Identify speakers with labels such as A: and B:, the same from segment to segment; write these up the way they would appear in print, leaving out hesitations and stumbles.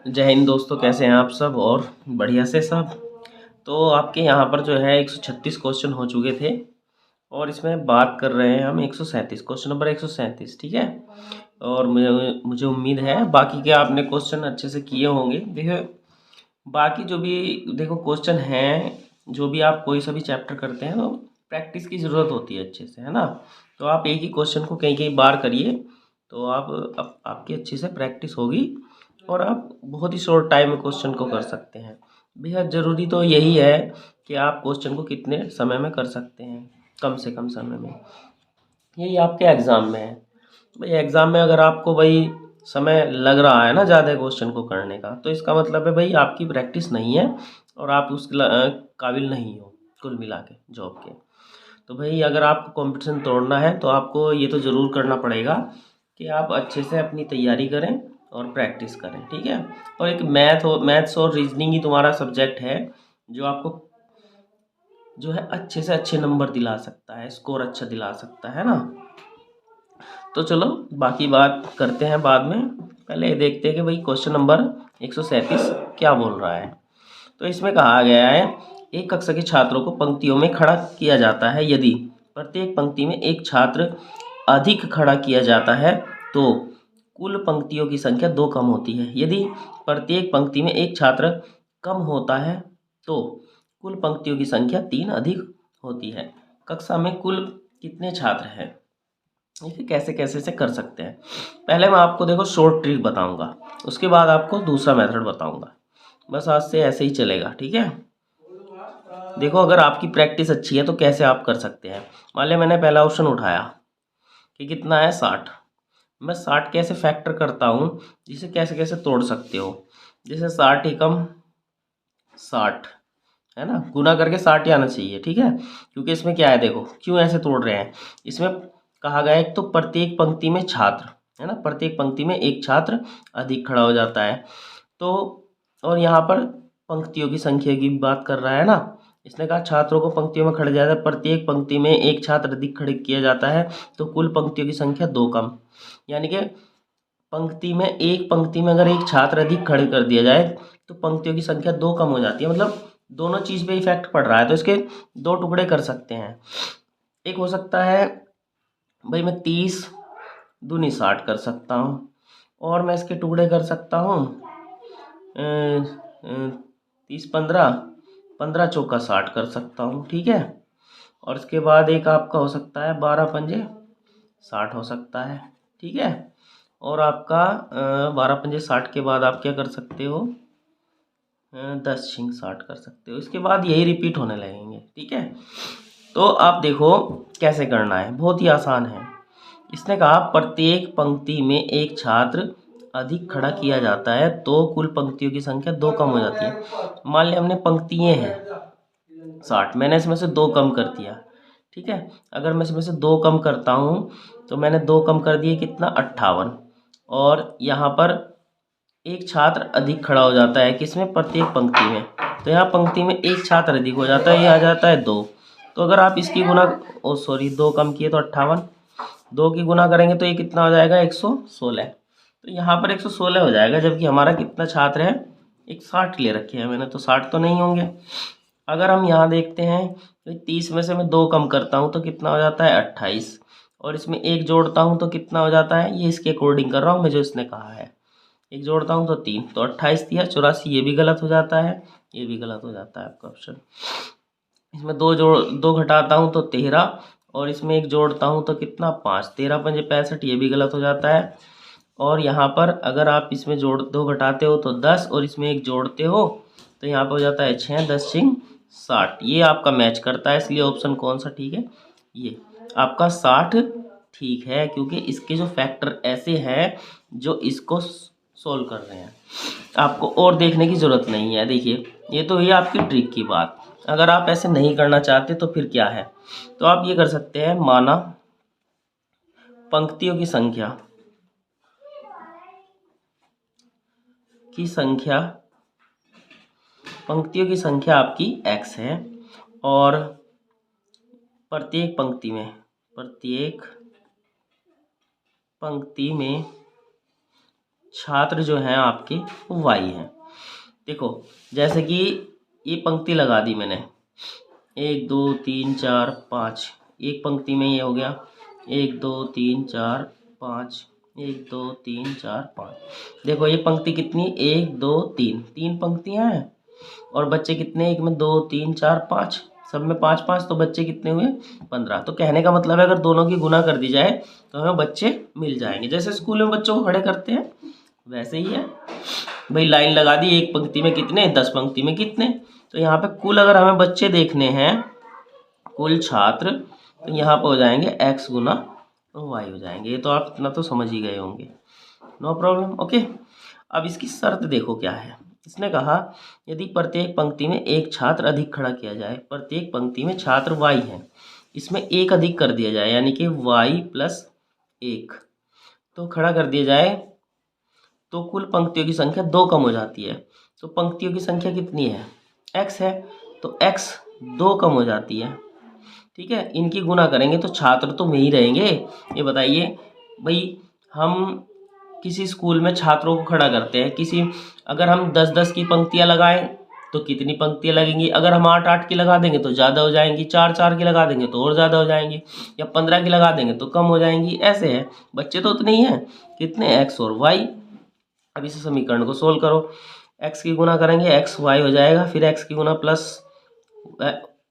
A: जय हिंद दोस्तों, कैसे हैं आप सब? और बढ़िया से सब। तो आपके यहाँ पर जो है 136 क्वेश्चन हो चुके थे और इसमें बात कर रहे हैं हम 137 क्वेश्चन नंबर 137। ठीक है। और मुझे मुझे उम्मीद है बाकी के आपने क्वेश्चन अच्छे से किए होंगे। देखिए, बाकी जो भी देखो क्वेश्चन हैं, जो भी आप कोई सा भी चैप्टर करते हैं तो प्रैक्टिस की ज़रूरत होती है अच्छे से, है ना। तो आप एक ही क्वेश्चन को कई कई बार करिए तो आपकी अच्छी से प्रैक्टिस होगी और आप बहुत ही शॉर्ट टाइम में क्वेश्चन को कर सकते हैं। बेहद ज़रूरी तो यही है कि आप क्वेश्चन को कितने समय में कर सकते हैं, कम से कम समय में। यही आपके एग्ज़ाम में है। भाई एग्ज़ाम में अगर आपको भाई समय लग रहा है ना ज़्यादा क्वेश्चन को करने का, तो इसका मतलब है भाई आपकी प्रैक्टिस नहीं है और आप उस काबिल नहीं हो कुल मिला के जॉब के। तो भाई अगर आपको कंपटीशन तोड़ना है तो आपको ये तो ज़रूर करना पड़ेगा कि आप अच्छे से अपनी तैयारी करें और प्रैक्टिस करें। ठीक है। और एक मैथ्स और रीजनिंग ही तुम्हारा सब्जेक्ट है जो आपको जो है अच्छे से अच्छे नंबर दिला सकता है, स्कोर अच्छा दिला सकता है ना। तो चलो बाकी बात करते हैं बाद में। पहले ये देखते हैं कि भाई क्वेश्चन नंबर 137 क्या बोल रहा है। तो इसमें कहा गया है, एक कक्षा के छात्रों को पंक्तियों में खड़ा किया जाता है। यदि प्रत्येक पंक्ति में एक छात्र अधिक खड़ा किया जाता है तो कुल पंक्तियों की संख्या 2 कम होती है। यदि प्रत्येक पंक्ति में एक छात्र कम होता है तो कुल पंक्तियों की संख्या 3 अधिक होती है। कक्षा में कुल कितने छात्र हैं? देखिए कैसे कैसे से कर सकते हैं। पहले मैं आपको देखो शॉर्ट ट्रिक बताऊंगा, उसके बाद आपको दूसरा मेथड बताऊंगा। बस आज से ऐसे ही चलेगा। ठीक है। देखो अगर आपकी प्रैक्टिस अच्छी है तो कैसे आप कर सकते हैं। मान लिया मैंने पहला ऑप्शन उठाया कि कितना है 60। मैं 60 कैसे फैक्टर करता हूँ, जिसे कैसे कैसे तोड़ सकते हो। जैसे 60 एकम 60, है ना, गुना करके 60 ही आना चाहिए। ठीक है। क्योंकि इसमें क्या है, देखो क्यों ऐसे तोड़ रहे हैं। इसमें कहा गया है एक तो प्रत्येक पंक्ति में छात्र, है ना, प्रत्येक पंक्ति में एक छात्र अधिक खड़ा हो जाता है। तो और यहाँ पर पंक्तियों की संख्या की बात कर रहा है ना। इसने कहा छात्रों को पंक्तियों में खड़े जाता है, प्रत्येक पंक्ति में एक छात्र अधिक खड़े किया जाता है तो कुल पंक्तियों की संख्या 2 कम। यानी कि एक पंक्ति में अगर एक छात्र अधिक खड़े कर दिया जाए तो पंक्तियों की संख्या 2 कम हो जाती है। मतलब दोनों चीज़ पे इफेक्ट पड़ रहा है। तो इसके दो टुकड़े कर सकते हैं। एक हो सकता है भाई मैं 30 दूनी 60 कर सकता हूँ, और मैं इसके टुकड़े कर सकता हूँ 30 15, 15 चौका 60 कर सकता हूँ। ठीक है। और इसके बाद एक आपका हो सकता है 12 पंजे 60 हो सकता है। ठीक है। और आपका 12 पंजे 60 के बाद आप क्या कर सकते हो, 10 छिंग 60 कर सकते हो। इसके बाद यही रिपीट होने लगेंगे। ठीक है। तो आप देखो कैसे करना है, बहुत ही आसान है। इसने कहा प्रत्येक पंक्ति में एक छात्र अधिक खड़ा किया जाता है तो कुल पंक्तियों की संख्या 2 कम हो जाती है। मान लिया हमने पंक्तियाँ हैं 60, मैंने इसमें से 2 कम कर दिया। ठीक है। अगर मैं इसमें से 2 कम करता हूँ तो मैंने 2 कम कर दिए कितना, 58। और यहाँ पर एक छात्र अधिक खड़ा हो जाता है किसमें, प्रत्येक पंक्ति में। तो यहाँ पंक्ति में एक छात्र अधिक हो जाता है, ये आ जाता है 2। तो अगर आप इसकी गुना, ओ सॉरी 2 कम किए तो 58, 2 की गुना करेंगे तो ये कितना हो जाएगा, 116। तो यहाँ पर 116 हो जाएगा, जबकि हमारा कितना छात्र है, एक 60 ले रखे हैं मैंने, तो 60 तो नहीं होंगे। अगर हम यहाँ देखते हैं तो 30 में से मैं 2 कम करता हूँ तो कितना हो जाता है, 28। और इसमें एक जोड़ता हूँ तो कितना हो जाता है, ये इसके अकॉर्डिंग कर रहा हूँ मैं जो इसने कहा है। एक जोड़ता हूँ तो 3, तो 28 दिया, 84 ये भी गलत हो जाता है, ये भी गलत हो जाता है आपका ऑप्शन। इसमें 2 घटाता हूँ तो 13, और इसमें एक जोड़ता हूँ तो कितना, 5, 13 पंजे 65, ये भी गलत हो जाता है। और यहाँ पर अगर आप इसमें 2 घटाते हो तो 10, और इसमें एक जोड़ते हो तो यहाँ पर हो जाता है 6, 10 छिंग 60, ये आपका मैच करता है। इसलिए ऑप्शन कौन सा ठीक है, ये आपका 60 ठीक है, क्योंकि इसके जो फैक्टर ऐसे हैं जो इसको सोल्व कर रहे हैं। आपको और देखने की ज़रूरत नहीं है। देखिए ये तो ये आपकी ट्रिक की बात। अगर आप ऐसे नहीं करना चाहते तो फिर क्या है, तो आप ये कर सकते हैं, माना पंक्तियों की संख्या पंक्तियों की संख्या आपकी x है, और प्रत्येक पंक्ति में छात्र जो हैं आपके वाई हैं। देखो जैसे कि ये पंक्ति लगा दी मैंने, 1 2 3 4 5, एक पंक्ति में ये हो गया 1 2 3 4 5, 1 2 3 4 5। देखो ये पंक्ति कितनी, 1 2 3, 3 पंक्तियां हैं और बच्चे कितने, एक में 2 3 4 5, सब में 5 5, तो बच्चे कितने हुए 15। तो कहने का मतलब है अगर दोनों की गुना कर दी जाए तो हमें बच्चे मिल जाएंगे। जैसे स्कूल में बच्चों को खड़े करते हैं वैसे ही है भाई, लाइन लगा दी, एक पंक्ति में कितने, 10 पंक्ति में कितने। तो यहाँ पे कुल अगर हमें बच्चे देखने हैं, कुल छात्र, तो यहाँ पे हो जाएंगे x गुना y हो जाएंगे। ये तो आप इतना तो समझ ही गए होंगे, नो प्रॉब्लम। ओके, अब इसकी शर्त देखो क्या है। इसने कहा यदि प्रत्येक पंक्ति में एक छात्र अधिक खड़ा किया जाए, प्रत्येक पंक्ति में छात्र y है, इसमें एक अधिक कर दिया जाए यानी कि y+1 तो खड़ा कर दिया जाए तो कुल पंक्तियों की संख्या 2 कम हो जाती है। तो पंक्तियों की संख्या कितनी है, x है, तो x 2 कम हो जाती है। ठीक है, इनकी गुना करेंगे तो छात्र तो में ही रहेंगे। ये बताइए भाई, हम किसी स्कूल में छात्रों को खड़ा करते हैं, किसी अगर हम 10-10 की पंक्तियां लगाएं तो कितनी पंक्तियां लगेंगी, अगर हम 8-8 की लगा देंगे तो ज़्यादा हो जाएंगी, 4-4 की लगा देंगे तो और ज़्यादा हो जाएंगी, या 15 की लगा देंगे तो कम हो जाएंगी। ऐसे है, बच्चे तो उतने ही हैं, कितने, x और y। अब इस समीकरण को सोल्व करो, x की गुना करेंगे x y हो जाएगा, फिर x की गुना प्लस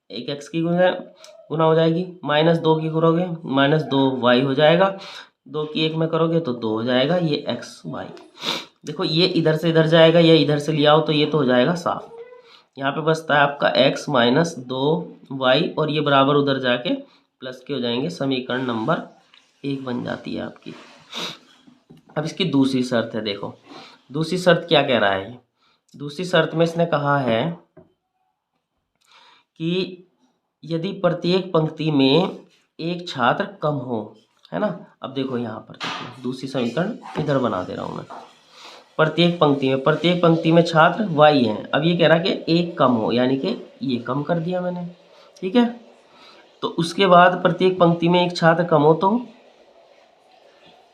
A: एक x की गुना हो जाएगी, -2 की करोगे -2y हो जाएगा, 2 की 1 में करोगे तो 2 हो जाएगा, ये x y। देखो ये इधर से इधर जाएगा, ये इधर से लिया हो तो ये तो हो जाएगा साफ। यहाँ पे बचता है आपका x - 2y और ये बराबर उधर जाके प्लस के हो जाएंगे, समीकरण नंबर 1 बन जाती है आपकी। अब इसकी दूसरी शर्त है, देखो दूसरी शर्त क्या कह रहा है। दूसरी शर्त में इसने कहा है कि यदि प्रत्येक पंक्ति में एक छात्र कम हो, है ना। अब देखो यहाँ पर देखो, दूसरी समीकरण इधर बना दे रहा हूँ मैं। प्रत्येक पंक्ति में छात्र y हैं। अब ये कह रहा है कि एक कम हो, यानी कि ये कम कर दिया मैंने, ठीक है। तो उसके बाद प्रत्येक पंक्ति में एक छात्र कम हो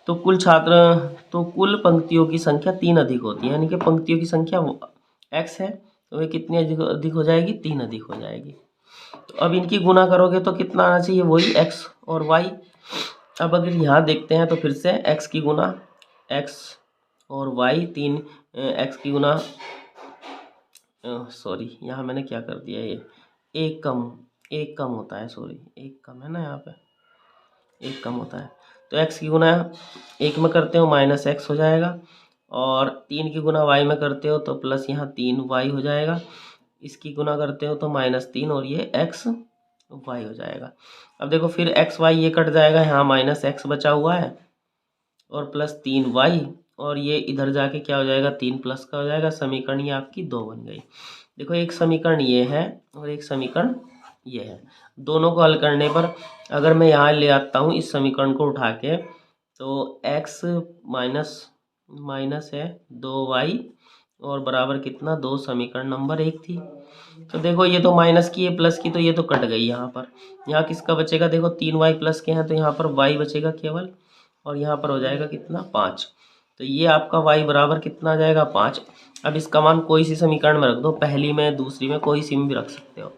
A: तो कुल पंक्तियों की संख्या 3 अधिक होती है, यानी कि पंक्तियों की संख्या x है तो वे कितनी अधिक हो जाएगी, 3 अधिक हो जाएगी। तो अब इनकी गुना करोगे तो कितना आना चाहिए, वही x और y। अब अगर यहाँ देखते हैं तो फिर से x की गुना x और y, 3 x की गुना सॉरी यहाँ मैंने क्या कर दिया, ये एक कम होता है, सॉरी एक कम है ना, यहाँ पे एक कम होता है। तो x की गुना 1 में करते हो -x हो जाएगा, और 3 की गुना y में करते हो तो प्लस यहाँ 3y हो जाएगा, इसकी गुना करते हो तो -3 और ये x y हो जाएगा। अब देखो फिर x y ये कट जाएगा, यहाँ -x बचा हुआ है और प्लस 3y, और ये इधर जाके क्या हो जाएगा, 3 प्लस का हो जाएगा। समीकरण ये आपकी 2 बन गई। देखो एक समीकरण ये है और एक समीकरण ये है। दोनों को हल करने पर अगर मैं यहाँ ले आता हूँ इस समीकरण को उठा के, तो x माइनस है 2y और बराबर कितना, 2, समीकरण नंबर 1 थी। तो देखो ये तो माइनस की, ये प्लस की, तो ये तो कट गई यहाँ पर। यहाँ किसका बचेगा, देखो 3y प्लस के हैं तो यहाँ पर y बचेगा केवल, और यहाँ पर हो जाएगा कितना, 5। तो ये आपका y बराबर कितना आ जाएगा, 5। अब इसका मान कोई सी समीकरण में रख दो, पहली में दूसरी में कोई सी में भी रख सकते हो।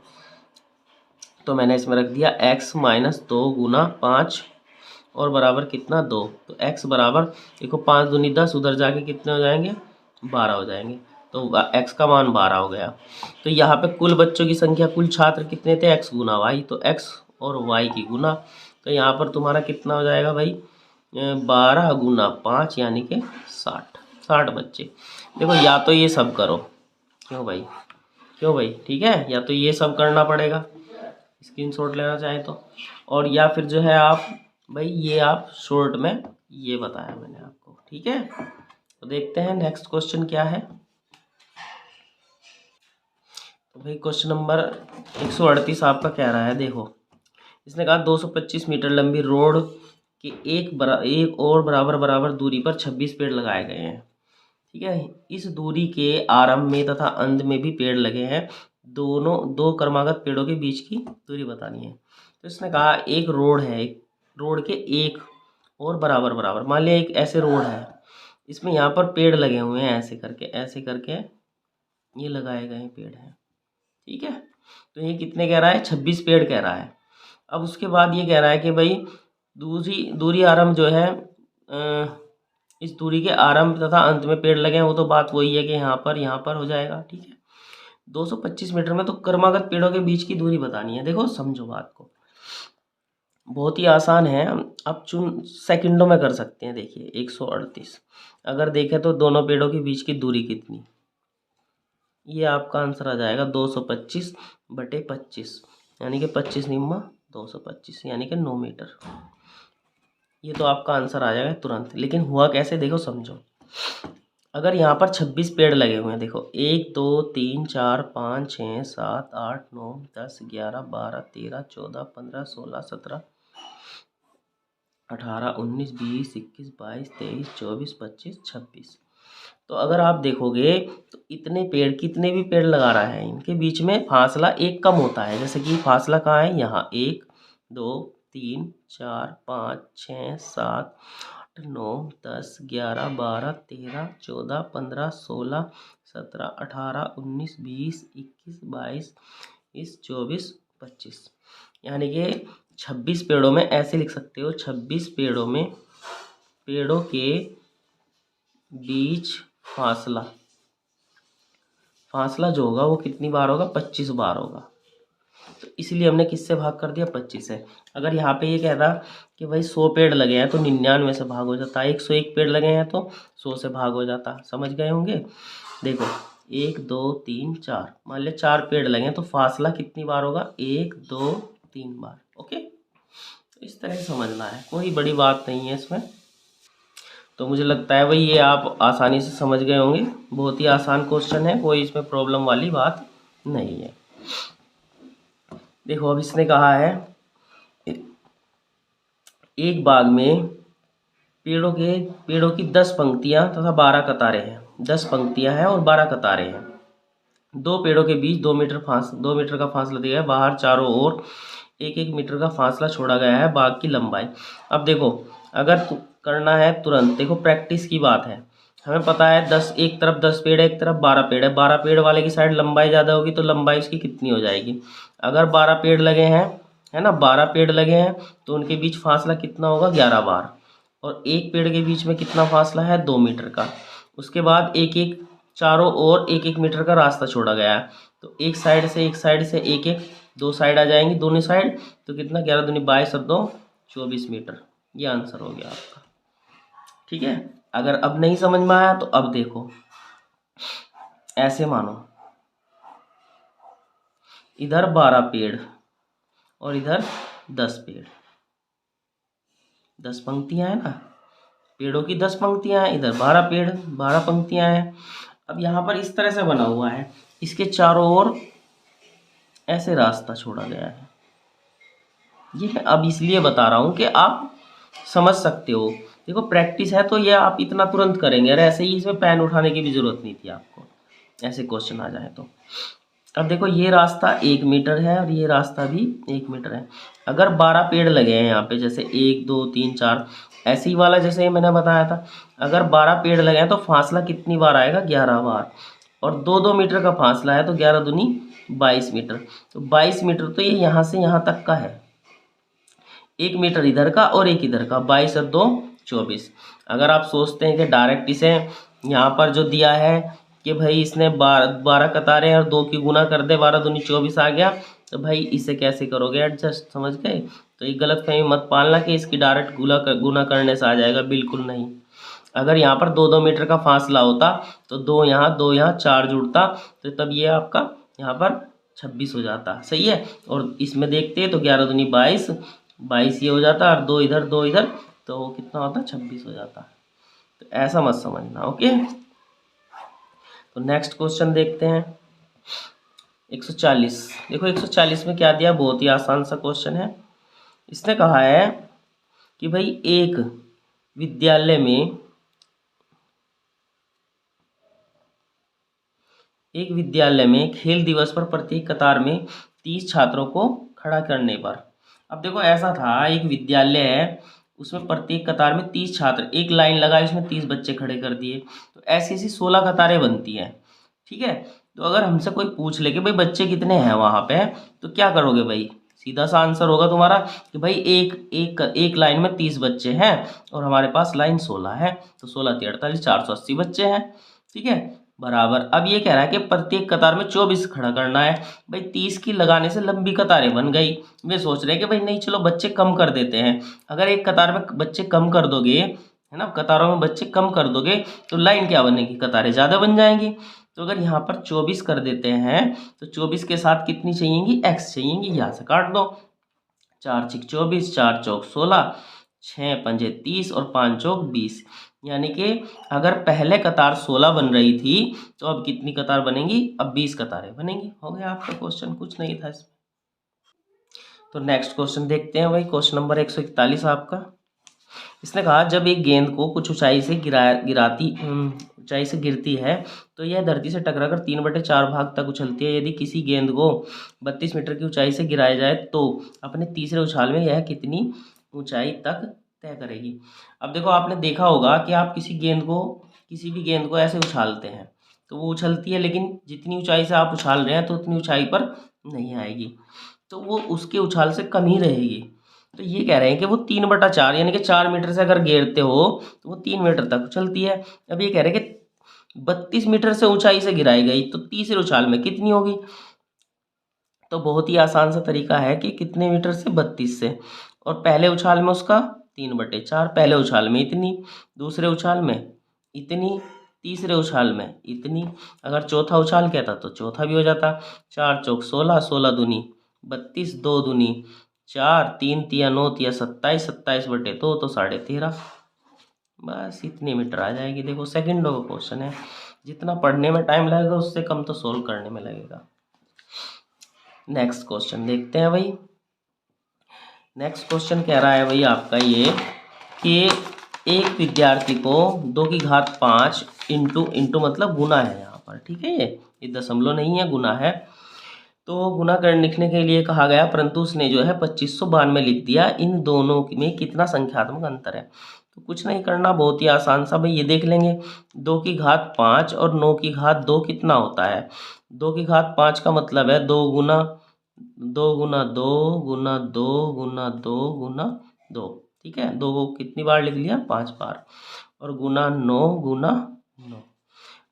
A: तो मैंने इसमें रख दिया x - 2 गुना 5 और बराबर कितना, 2। तो x बराबर देखो 5 दूनी 10, उधर जाके कितने हो जाएंगे, 12 हो जाएंगे। तो x का मान 12 हो गया। तो यहाँ पे कुल बच्चों की संख्या, कुल छात्र कितने थे, x गुना y, तो x और y की गुना। तो यहाँ पर तुम्हारा कितना हो जाएगा भाई, 12 गुना 5 यानी कि 60 बच्चे। देखो या तो ये सब करो, क्यों भाई, ठीक है, या तो ये सब करना पड़ेगा, स्क्रीनशॉट लेना चाहे तो, और या फिर जो है आप भाई ये आप शॉर्ट में ये बताया मैंने आपको, ठीक है। तो देखते हैं नेक्स्ट क्वेश्चन क्या है। तो भाई क्वेश्चन नंबर 138 आपका कह रहा है, देखो इसने कहा 225 मीटर लंबी रोड के एक और बराबर दूरी पर 26 पेड़ लगाए गए हैं, ठीक है। इस दूरी के आरंभ में तथा अंत में भी पेड़ लगे हैं, दोनों दो क्रमागत पेड़ों के बीच की दूरी बतानी है। तो इसने कहा एक रोड है, रोड के एक और बराबर, मान लिया एक ऐसे रोड है, इसमें यहाँ पर पेड़ लगे हुए हैं, ऐसे करके ये लगाए गए पेड़ हैं, ठीक है। तो ये कितने कह रहा है, 26 पेड़ कह रहा है। अब उसके बाद ये कह रहा है कि भाई दूरी आरंभ जो है, इस दूरी के आरंभ तथा अंत में पेड़ लगे हैं, वो तो बात वही है कि यहाँ पर हो जाएगा, ठीक है। 225 मीटर में तो क्रमागत पेड़ों के बीच की दूरी बतानी है। देखो समझो बात को, बहुत ही आसान है, आप सेकंडों में कर सकते हैं। देखिए 138, अगर देखें तो दोनों पेड़ों के बीच की दूरी कितनी, ये आपका आंसर आ जाएगा 225/25, यानी कि 25 निम्मा 225, यानी कि 9 मीटर। ये तो आपका आंसर आ जाएगा तुरंत। लेकिन हुआ कैसे, देखो समझो। अगर यहाँ पर 26 पेड़ लगे हुए हैं, देखो 1 2 3 4 5 6 7 8 9 10 11 12 13 14 15 16 17 18 19 20 21 22 23 24 25 26। तो अगर आप देखोगे तो इतने पेड़, कितने भी पेड़ लगा रहा है, इनके बीच में फासला एक कम होता है। जैसे कि फासला कहाँ है, यहाँ 1 2 3 4 5 6 7 8 9 10 11 12 13 14 15 16 17 18 19 20 21 22 24 25, यानी कि 26 पेड़ों में ऐसे लिख सकते हो, 26 पेड़ों के बीच फासला जो होगा वो कितनी बार होगा, 25 बार होगा। तो इसलिए हमने किससे भाग कर दिया, 25 से। अगर यहाँ पे ये कहता कि भाई 100 पेड़ लगे हैं तो 99 से भाग हो जाता, 101 पेड़ लगे हैं तो 100 से भाग हो जाता। समझ गए होंगे। देखो 1 2 3 4, मान लिया 4 पेड़ लगे हैं तो फासला कितनी बार होगा, 1 2 3 बार। ओके, तो इस तरह से समझना है, कोई बड़ी बात नहीं है इसमें। तो मुझे लगता है भाई ये आप आसानी से समझ गए होंगे, बहुत ही आसान क्वेश्चन है, कोई इसमें प्रॉब्लम वाली बात नहीं है। देखो अब इसने कहा है एक बाग में पेड़ों की 10 पंक्तियां तथा 12 कतारें हैं। 10 पंक्तियां हैं और 12 कतारें हैं। 2 पेड़ों के बीच 2 मीटर का फासला दिया है। बाहर चारों ओर 1-1 मीटर का फासला छोड़ा गया है बाग की लंबाई। अब देखो अगर करना है तुरंत, देखो प्रैक्टिस की बात है। हमें पता है 10, एक तरफ 10 पेड़ है, एक तरफ 12 पेड़ है। 12 पेड़ वाले की साइड लंबाई ज़्यादा होगी तो लंबाई उसकी कितनी हो जाएगी। अगर 12 पेड़ लगे हैं, है ना, 12 पेड़ लगे हैं तो उनके बीच फासला कितना होगा, 11 बार। और एक पेड़ के बीच में कितना फासला है, 2 मीटर का। उसके बाद चारों ओर 1-1 मीटर का रास्ता छोड़ा गया है। तो एक साइड से एक 2 साइड आ जाएंगी, दोनों साइड। तो कितना, 11 दूनी 22 और 2 24 मीटर। ये आंसर हो गया आपका, ठीक है। अगर अब नहीं समझ में आया तो अब देखो, ऐसे मानो इधर 12 पेड़ और इधर 10 पेड़, 10 पंक्तियां है ना, पेड़ों की 10 पंक्तियां हैं, इधर 12 पेड़ 12 पंक्तियां हैं। अब यहाँ पर इस तरह से बना हुआ है, इसके चारों ओर ऐसे रास्ता छोड़ा गया है। ये अब इसलिए बता रहा हूँ कि आप समझ सकते हो। देखो प्रैक्टिस है तो ये आप इतना तुरंत करेंगे, और ऐसे ही इसमें पेन उठाने की भी ज़रूरत नहीं थी आपको, ऐसे क्वेश्चन आ जाए तो। अब देखो ये रास्ता 1 मीटर है और ये रास्ता भी 1 मीटर है। अगर 12 पेड़ लगे हैं यहाँ पे, जैसे 1 2 3 4, ऐसे ही वाला जैसे मैंने बताया था, अगर 12 पेड़ लगे हैं तो फासला कितनी बार आएगा, 11 बार। और 2-2 मीटर का फासला है तो 11 दूनी 22 मीटर। तो 22 मीटर तो ये यहाँ से यहाँ तक का है, 1 मीटर इधर का और 1 इधर का, 22 और 2 24। अगर आप सोचते हैं कि डायरेक्ट इसे यहाँ पर जो दिया है कि भाई इसने 12 कतारें और 2 की गुना कर दे, 12 दूनी 24 आ गया, तो भाई इसे कैसे करोगे एडजस्ट, समझ गए। तो ये गलतफहमी मत पालना कि इसकी डायरेक्ट गुना करने से आ जाएगा, बिल्कुल नहीं। अगर यहाँ पर 2-2 मीटर का फासला होता तो 2 यहाँ 4 जुड़ता, तो तब ये आपका यहाँ पर 26 हो जाता, सही है। और इसमें देखते हैं तो 11 दूनी 22 ये हो जाता, और 2 इधर, तो कितना होता, 26 हो जाता। तो ऐसा मत समझना, ओके। तो नेक्स्ट क्वेश्चन देखते हैं 140। देखो 140 में क्या दिया, बहुत ही आसान सा क्वेश्चन है। इसने कहा है कि भाई एक विद्यालय में खेल दिवस पर प्रत्येक कतार में 30 छात्रों को खड़ा करने पर। अब देखो ऐसा था, एक विद्यालय है, उसमें प्रत्येक कतार में 30 छात्र, एक लाइन लगाई उसमें 30 बच्चे खड़े कर दिए, तो ऐसी ऐसी 16 कतारें बनती हैं। ठीक है, तो अगर हमसे कोई पूछ ले कि भाई बच्चे कितने हैं वहाँ पे, तो क्या करोगे भाई, सीधा सा आंसर होगा तुम्हारा कि भाई एक लाइन में 30 बच्चे हैं और हमारे पास लाइन 16 है, तो 16 × 48 480 बच्चे हैं। ठीक है, बराबर। अब ये कह रहा है कि प्रत्येक कतार में 24 खड़ा करना है। भाई 30 की लगाने से लंबी कतारें बन गई, वे सोच रहे हैं कि भाई नहीं चलो बच्चे कम कर देते हैं। अगर एक कतार में बच्चे कम कर दोगे, है ना, कतारों में बच्चे कम कर दोगे तो लाइन क्या बनेगी, कतारें ज़्यादा बन जाएंगी। तो अगर यहाँ पर 24 कर देते हैं तो 24 के साथ कितनी चाहिएगी, x चाहिएगी, यहाँ से काट दो। 4 × 24, 4 × 16, 6 × 5 = 30 और 5 × 20। यानी कि अगर पहले कतार 16 बन रही थी तो अब कितनी कतार बनेंगी, अब 20 कतारें बनेंगी। हो गया आपका क्वेश्चन, कुछ नहीं था इसमें। तो नेक्स्ट क्वेश्चन देखते हैं भाई, क्वेश्चन नंबर 141 आपका। इसने कहा जब एक गेंद को कुछ ऊंचाई से ऊंचाई से गिरती है तो यह धरती से टकराकर 3/4 भाग तक उछलती है। यदि किसी गेंद को 32 मीटर की ऊंचाई से गिराया जाए तो अपने तीसरे उछाल में यह कितनी ऊंचाई तक तय करेगी। अब देखो, आपने देखा होगा कि आप किसी भी गेंद को ऐसे उछालते हैं तो वो उछलती है, लेकिन जितनी ऊंचाई से आप उछाल रहे हैं तो उतनी ऊंचाई पर नहीं आएगी, तो वो उसके उछाल से कम ही रहेगी। तो ये कह रहे हैं कि वो 3/4 यानी कि 4 मीटर से अगर घेरते हो तो वो 3 मीटर तक चलती है। अब ये कह रहे हैं कि 32 मीटर से ऊंचाई से गिराई गई तो तीसरे उछाल में कितनी होगी। तो बहुत ही आसान सा तरीका है कि कितने मीटर से, 32 से, और पहले उछाल में उसका 3/4, पहले उछाल में इतनी, दूसरे उछाल में इतनी, तीसरे उछाल में इतनी। अगर चौथा उछाल कहता तो चौथा भी हो जाता। 4 × 16, 16 दूनी 32, 2 दूनी 4, 3 × 9 = 27, 27/2 तो 13.5। बस इतनी मीटर आ जाएगी। देखो सेकंडों का क्वेश्चन है, जितना पढ़ने में टाइम लगेगा उससे कम तो सोल्व करने में लगेगा। नेक्स्ट क्वेश्चन देखते हैं भाई। नेक्स्ट क्वेश्चन कह रहा है भाई आपका ये कि एक विद्यार्थी को 2⁵ इंटू मतलब गुना है यहाँ पर। ठीक है, ये दशमलव नहीं है, गुना है। तो गुना कर लिखने के लिए कहा गया, परंतु उसने जो है 2592 लिख दिया। इन दोनों में कितना संख्यात्मक अंतर है। तो कुछ नहीं करना, बहुत ही आसान सा भाई, ये देख लेंगे 2⁵5 और 9⁵2 कितना होता है। 2⁵5 का मतलब है 2 × 2 × 2 × 2 × 2 × 2। ठीक है, 2 को कितनी बार लिख लिया, 5 बार, और गुना 9 × 9।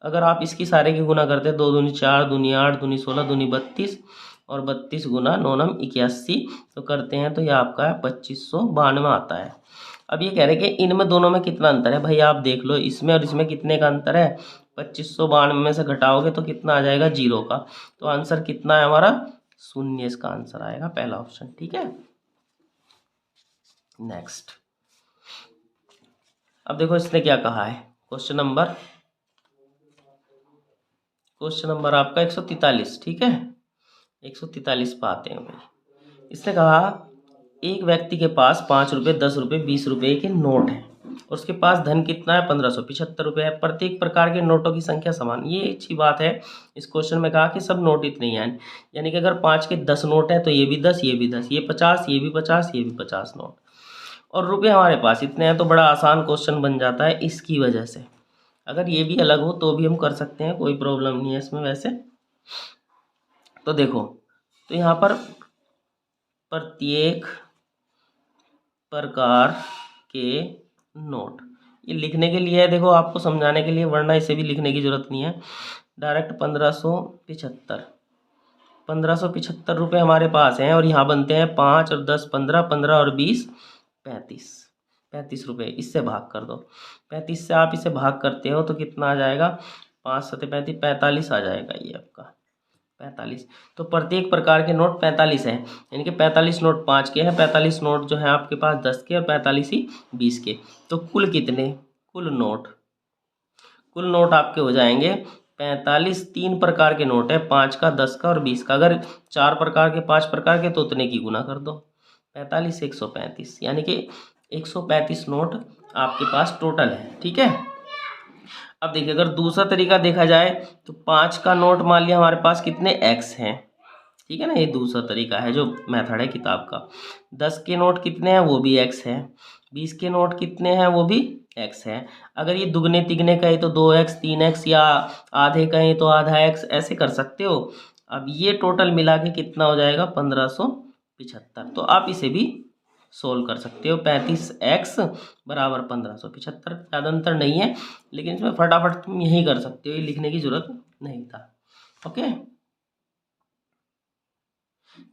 A: अगर आप इसकी सारे की गुना करते हैं, 2 दूनी 4, दूनी 8, दूनी 16, दूनी 32 और 32 × 9 × 9 = 81, तो करते हैं तो ये आपका 2592 आता है। अब ये कह रहे हैं कि इनमें दोनों में कितना अंतर है। भाई आप देख लो, इसमें और इसमें कितने का अंतर है, 2592 में से घटाओगे तो कितना आ जाएगा, 0 का। तो आंसर कितना है हमारा, 0 इसका आंसर आएगा, पहला ऑप्शन। ठीक है, नेक्स्ट। अब देखो इसने क्या कहा है, क्वेश्चन नंबर आपका 143। ठीक है, 143 पे आते हैं भाई। इसने कहा एक व्यक्ति के पास 5 रुपये, 10 रुपये, 20 रुपये के नोट हैं और उसके पास धन कितना है, 1575 रुपये है। प्रत्येक प्रकार के नोटों की संख्या समान। ये अच्छी बात है, इस क्वेश्चन में कहा कि सब नोट इतने ही हैं, यानी कि अगर 5 के 10 नोट हैं तो ये भी 10, ये भी 10, ये 50, ये भी 50, ये भी 50 नोट, और रुपये हमारे पास इतने हैं। तो बड़ा आसान क्वेश्चन बन जाता है इसकी वजह से। अगर ये भी अलग हो तो भी हम कर सकते हैं, कोई प्रॉब्लम नहीं है इसमें वैसे। तो देखो, तो यहाँ पर प्रत्येक प्रकार के नोट, ये लिखने के लिए है, देखो आपको समझाने के लिए, वरना इसे भी लिखने की जरूरत नहीं है। डायरेक्ट 1575 रुपये हमारे पास हैं, और यहाँ बनते हैं 5 और 10 15, 15 और 20 35 रुपये। इससे भाग कर दो, 35 से आप इसे भाग करते हो तो कितना आ जाएगा, 5 × 7 = 35, 45 आ जाएगा ये आपका, 45। तो प्रत्येक प्रकार के नोट 45 हैं, यानी कि 45 नोट 5 के हैं, 45 नोट जो हैं आपके पास 10 के, और 45 ही 20 के। तो कुल कितने, कुल नोट आपके हो जाएंगे 45। 3 प्रकार के नोट है, 5 का, 10 का और 20 का। अगर 4 प्रकार के, 5 प्रकार के, तो उतने की गुना कर दो, 45 135, यानी कि 135 नोट आपके पास टोटल है। ठीक है, अब देखिए अगर दूसरा तरीका देखा जाए तो 5 का नोट मान लिया हमारे पास कितने, x हैं। ठीक है ना, ये दूसरा तरीका है जो मेथड है किताब का। 10 के नोट कितने हैं, वो भी x है। 20 के नोट कितने हैं, वो भी x है। अगर ये दुगने तिगने कहे तो 2x 3x, या आधे कहें तो आधा x, ऐसे कर सकते हो। अब ये टोटल मिला के कितना हो जाएगा, 1575। तो आप इसे भी सोल्व कर सकते हो। 35x बराबर 1575, ज़्यादा अंतर नहीं है, लेकिन इसमें फटाफट तुम यही कर सकते हो, ये लिखने की जरूरत नहीं था। ओके,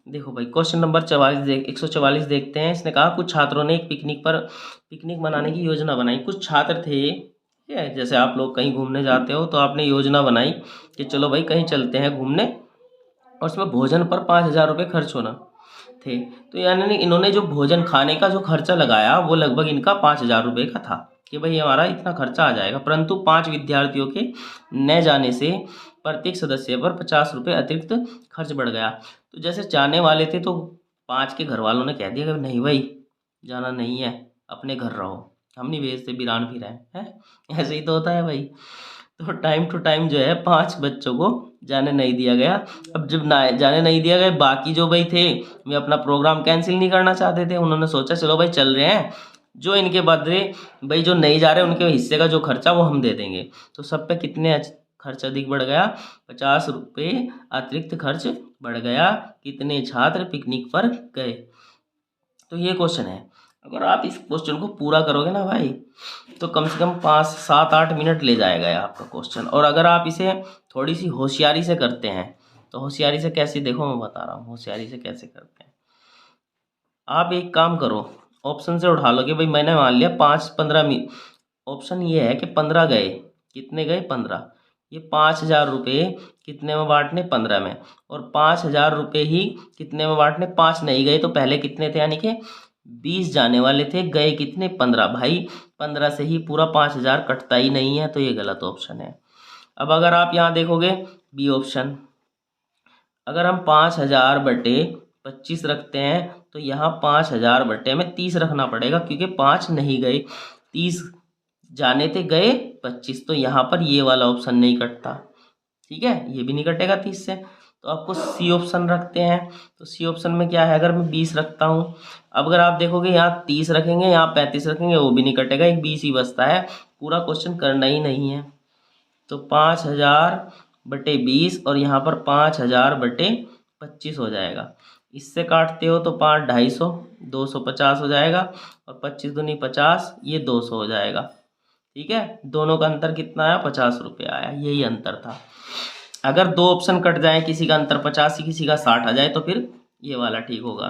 A: देखो भाई क्वेश्चन नंबर 144 देखते हैं। इसने कहा कुछ छात्रों ने एक पिकनिक मनाने की योजना बनाई। कुछ छात्र थे, ठीक है, जैसे आप लोग कहीं घूमने जाते हो तो आपने योजना बनाई कि चलो भाई कहीं चलते हैं घूमने, और उसमें भोजन पर 5,000 रुपये खर्च होना थे। तो यानी इन्होंने जो भोजन खाने का जो खर्चा लगाया वो लगभग इनका 5,000 रुपये का था, कि भाई हमारा इतना खर्चा आ जाएगा। परंतु 5 विद्यार्थियों के न जाने से प्रत्येक सदस्य पर 50 रुपये अतिरिक्त खर्च बढ़ गया। तो जैसे जाने वाले थे तो 5 के घर वालों ने कह दिया कि नहीं भाई जाना नहीं है, अपने घर रहो, हम नहीं भेजते, वीरान फिर है ऐसे ही तो होता है भाई। तो टाइम टू टाइम जो है 5 बच्चों को जाने नहीं दिया गया। अब जब ना जाने नहीं दिया गया, बाकी जो भाई थे वे अपना प्रोग्राम कैंसिल नहीं करना चाहते थे। उन्होंने सोचा चलो भाई चल रहे हैं, जो इनके बदले भाई जो नहीं जा रहे उनके हिस्से का जो खर्चा वो हम दे देंगे। तो सब पे कितने खर्च अधिक बढ़ गया, 50 रुपये अतिरिक्त खर्च बढ़ गया। कितने छात्र पिकनिक पर गए। तो ये क्वेश्चन है। अगर आप इस क्वेश्चन को पूरा करोगे ना भाई, तो कम से कम 5 7 8 मिनट ले जाएगा ये आपका क्वेश्चन। और अगर आप इसे थोड़ी सी होशियारी से करते हैं, तो होशियारी से कैसे, देखो मैं बता रहा हूँ होशियारी से कैसे करते हैं। आप एक काम करो, ऑप्शन से उठा लो कि भाई मैंने मान लिया 5 15 ऑप्शन ये है कि 15 गए, कितने गए 15, ये 5,000 रुपये कितने में बांटने, 15 में, और 5,000 रुपये ही कितने में बांटने, 5 नहीं गए तो पहले कितने थे, यानी कि 20 जाने वाले थे, गए कितने 15। भाई 15 से ही पूरा 5,000 कटता ही नहीं है, तो ये गलत ऑप्शन है। अब अगर आप यहाँ देखोगे बी ऑप्शन, अगर हम 5,000 बटे 25 रखते हैं तो यहाँ 5,000 बटे में 30 रखना पड़ेगा, क्योंकि 5 नहीं गए, 30 जाने थे, गए 25, तो यहाँ पर ये वाला ऑप्शन नहीं कटता। ठीक है, ये भी नहीं कटेगा 30 से, तो आपको सी ऑप्शन रखते हैं। तो सी ऑप्शन में क्या है, अगर मैं 20 रखता हूँ, अब अगर आप देखोगे यहाँ 30 रखेंगे, यहाँ 35 रखेंगे, वो भी नहीं कटेगा, एक 20 ही बचता है। पूरा क्वेश्चन करना ही नहीं है। तो 5,000 बटे 20 और यहाँ पर 5,000 बटे 25 हो जाएगा। इससे काटते हो तो 5 250, 250 हो जाएगा, और 25 दूनी 50, ये 200 हो जाएगा। ठीक है, दोनों का अंतर कितना आया, 50 रुपये आया, यही अंतर था। अगर दो ऑप्शन कट जाए, किसी का अंतर 50 किसी का 60 आ जाए, तो फिर ये वाला ठीक होगा।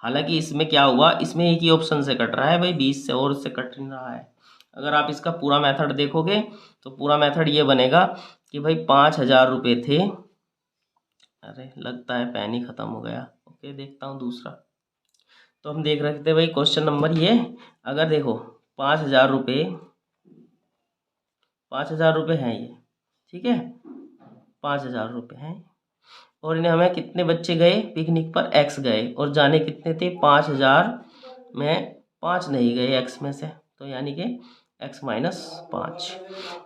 A: हालांकि इसमें क्या हुआ, इसमें एक ही ऑप्शन से कट रहा है भाई, 20 से, और उससे कट नहीं रहा है। अगर आप इसका पूरा मेथड देखोगे तो पूरा मेथड ये बनेगा कि भाई 5,000 रुपये थे। अरे लगता है पेन ही ख़त्म हो गया। ओके, देखता हूँ दूसरा। तो हम देख रहे थे भाई क्वेश्चन नंबर ये, अगर देखो 5,000 रुपये, 5,000 रुपये हैं ये, ठीक है, 5,000 रुपये हैं, और इन्हें हमें कितने बच्चे गए पिकनिक पर, एक्स गए, और जाने कितने थे 5,000 में 5 नहीं गए एक्स में से, तो यानी कि x माइनस 5,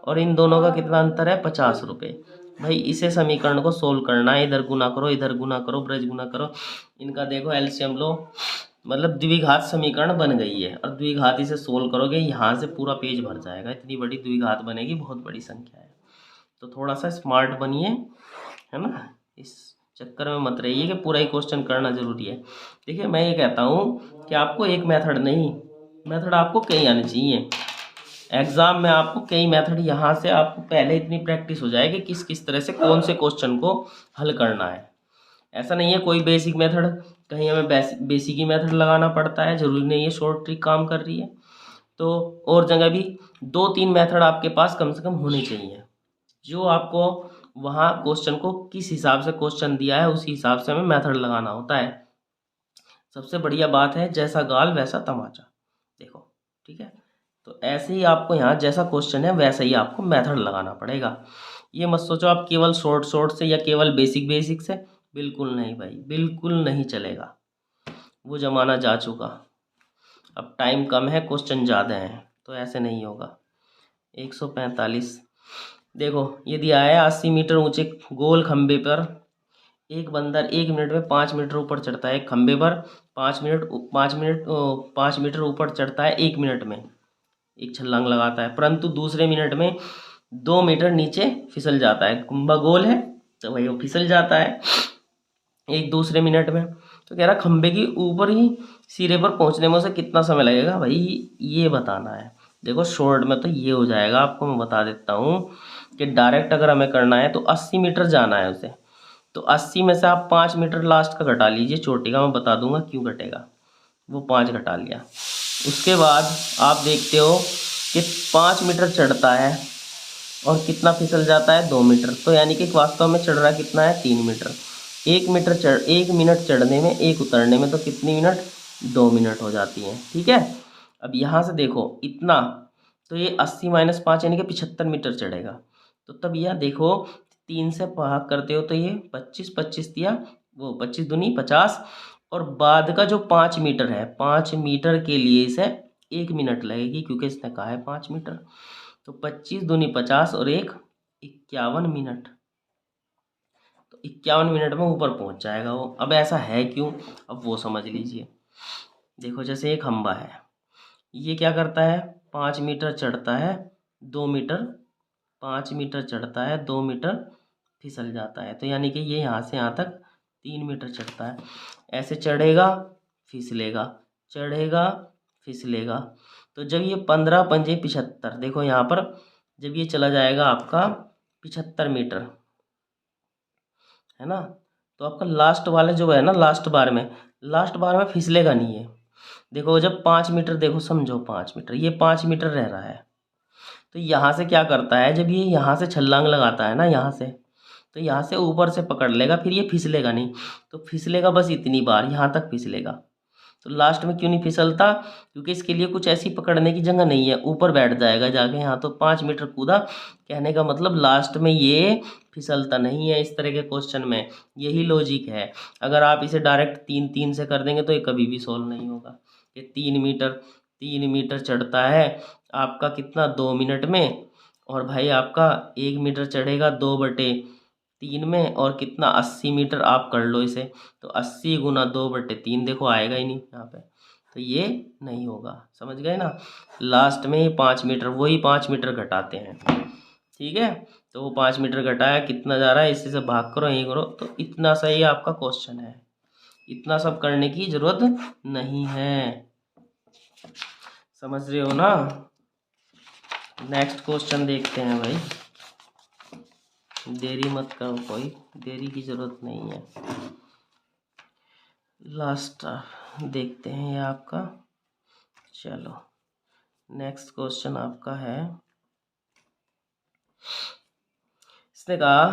A: और इन दोनों का कितना अंतर है, 50 रुपये। भाई इसे समीकरण को सोल्व करना है, इधर गुना करो, इधर गुना करो, ब्रज गुना करो, इनका देखो एलसीएम लो, मतलब द्विघात समीकरण बन गई है। और द्विघात इसे सोल्व करोगे, यहाँ से पूरा पेज भर जाएगा, इतनी बड़ी द्विघात बनेगी, बहुत बड़ी संख्या है। तो थोड़ा सा स्मार्ट बनिए, है ना, इस चक्कर में मत रहिए कि पूरा ही क्वेश्चन करना जरूरी है। देखिए मैं ये कहता हूँ कि आपको एक मेथड नहीं, मेथड आपको कई आने चाहिए। एग्ज़ाम में आपको कई मेथड, यहाँ से आपको पहले इतनी प्रैक्टिस हो जाए कि किस किस तरह से कौन से क्वेश्चन को हल करना है। ऐसा नहीं है कोई बेसिक मेथड, कहीं हमें बेसिक ही मेथड लगाना पड़ता है, ज़रूरी नहीं है शॉर्ट ट्रिक काम कर रही है। तो और जगह भी 2-3 मेथड आपके पास कम से कम होनी चाहिए, जो आपको वहाँ क्वेश्चन को किस हिसाब से क्वेश्चन दिया है उसी हिसाब से हमें मेथड लगाना होता है। सबसे बढ़िया बात है जैसा गाल वैसा तमाचा, देखो ठीक है। तो ऐसे ही आपको यहाँ जैसा क्वेश्चन है वैसा ही आपको मेथड लगाना पड़ेगा। ये मत सोचो आप केवल शॉर्ट से या केवल बेसिक से, बिल्कुल नहीं भाई, बिल्कुल नहीं चलेगा, वो ज़माना जा चुका। अब टाइम कम है, क्वेश्चन ज़्यादा हैं, तो ऐसे नहीं होगा। 145 देखो ये दिया है, 80 मीटर ऊंचे गोल खंबे पर एक बंदर 1 मिनट में 5 मीटर ऊपर चढ़ता है, एक खंबे पर 5 मीटर ऊपर चढ़ता है 1 मिनट में, एक छलांग लगाता है, परंतु दूसरे मिनट में 2 मीटर नीचे फिसल जाता है। कुंभा गोल है तो भाई वो फिसल जाता है एक दूसरे मिनट में। तो कह रहा खंबे की ऊपर ही सिरे पर पहुंचने में उसे कितना समय लगेगा भाई, ये बताना है। देखो शॉर्ट में तो ये हो जाएगा, आपको मैं बता देता हूँ कि डायरेक्ट अगर हमें करना है तो 80 मीटर जाना है उसे, तो 80 में से आप 5 मीटर लास्ट का घटा लीजिए, चोटी का मैं बता दूंगा क्यों घटेगा, वो 5 घटा लिया। उसके बाद आप देखते हो कि 5 मीटर चढ़ता है और कितना फिसल जाता है 2 मीटर, तो यानी कि वास्तव में चढ़ रहा कितना है 3 मीटर। 1 मिनट चढ़ने में, एक उतरने में, तो कितनी मिनट 2 मिनट हो जाती हैं। ठीक है, अब यहाँ से देखो इतना, तो ये 80 - 5 यानी कि 75 मीटर चढ़ेगा। तो तब यह देखो 3 से भाग करते हो तो ये 25 दिया, वो 25 दूनी 50, और बाद का जो 5 मीटर है, 5 मीटर के लिए इसे 1 मिनट लगेगी क्योंकि इसने कहा है 5 मीटर। तो 25 दूनी 50 और 51 मिनट, तो 51 मिनट में ऊपर पहुंच जाएगा वो। अब ऐसा है क्यों, अब वो समझ लीजिए। देखो जैसे एक खंबा है, ये क्या करता है 5 मीटर चढ़ता है 2 मीटर, 5 मीटर चढ़ता है 2 मीटर फिसल जाता है, तो यानी कि ये यहाँ से यहाँ तक 3 मीटर चढ़ता है। ऐसे चढ़ेगा फिसलेगा, चढ़ेगा फिसलेगा, तो जब ये 15 पंजे 75, देखो यहाँ पर जब ये चला जाएगा आपका 75 मीटर, है ना, तो आपका लास्ट वाले जो है ना, लास्ट बार में फिसलेगा नहीं है। देखो जब 5 मीटर, देखो समझो 5 मीटर, ये 5 मीटर रह रहा है, तो यहाँ से क्या करता है, जब ये यहाँ से छलांग लगाता है ना यहाँ से, तो यहाँ से ऊपर से पकड़ लेगा, फिर ये फिसलेगा नहीं, तो फिसलेगा बस इतनी बार, यहाँ तक फिसलेगा। तो लास्ट में क्यों नहीं फिसलता, क्योंकि इसके लिए कुछ ऐसी पकड़ने की जगह नहीं है, ऊपर बैठ जाएगा जाके यहाँ। तो 5 मीटर कूदा, कहने का मतलब लास्ट में ये फिसलता नहीं है। इस तरह के क्वेश्चन में यही लॉजिक है। अगर आप इसे डायरेक्ट 3 से कर देंगे तो ये कभी भी सॉल्व नहीं होगा। कि 3 मीटर चढ़ता है आपका कितना 2 मिनट में, और भाई आपका 1 मीटर चढ़ेगा 2/3 में, और कितना 80 मीटर आप कर लो इसे, तो 80 गुना 2/3, देखो आएगा ही नहीं यहाँ पे, तो ये नहीं होगा। समझ गए ना, लास्ट में ये 5 मीटर, वही 5 मीटर घटाते हैं। ठीक है, तो वो 5 मीटर घटाया, कितना जा रहा है, इसी से भाग करो, यही करो, तो इतना सही आपका क्वेश्चन है। इतना सब करने की जरूरत नहीं है, समझ रहे हो ना। नेक्स्ट क्वेश्चन देखते हैं भाई, देरी मत करो, कोई देरी की जरूरत नहीं है। लास्ट देखते हैं ये आपका, चलो नेक्स्ट क्वेश्चन आपका है, इसने कहा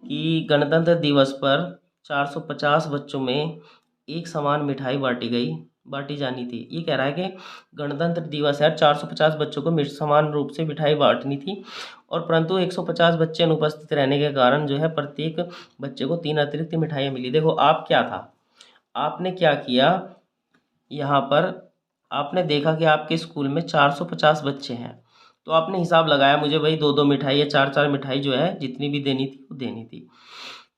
A: कि गणतंत्र दिवस पर 450 बच्चों में एक समान मिठाई बांटी जानी थी। ये कह रहा है कि गणतंत्र दिवस है, 450 बच्चों को समान रूप से मिठाई बांटनी थी, और परंतु 150 बच्चे अनुपस्थित रहने के कारण जो है प्रत्येक बच्चे को 3 अतिरिक्त मिठाइयाँ मिली। देखो आप क्या था, आपने क्या किया, यहाँ पर आपने देखा कि आपके स्कूल में 450 बच्चे हैं, तो आपने हिसाब लगाया मुझे भाई 2-2 मिठाई या 4-4 मिठाई जो है जितनी भी देनी थी वो देनी थी।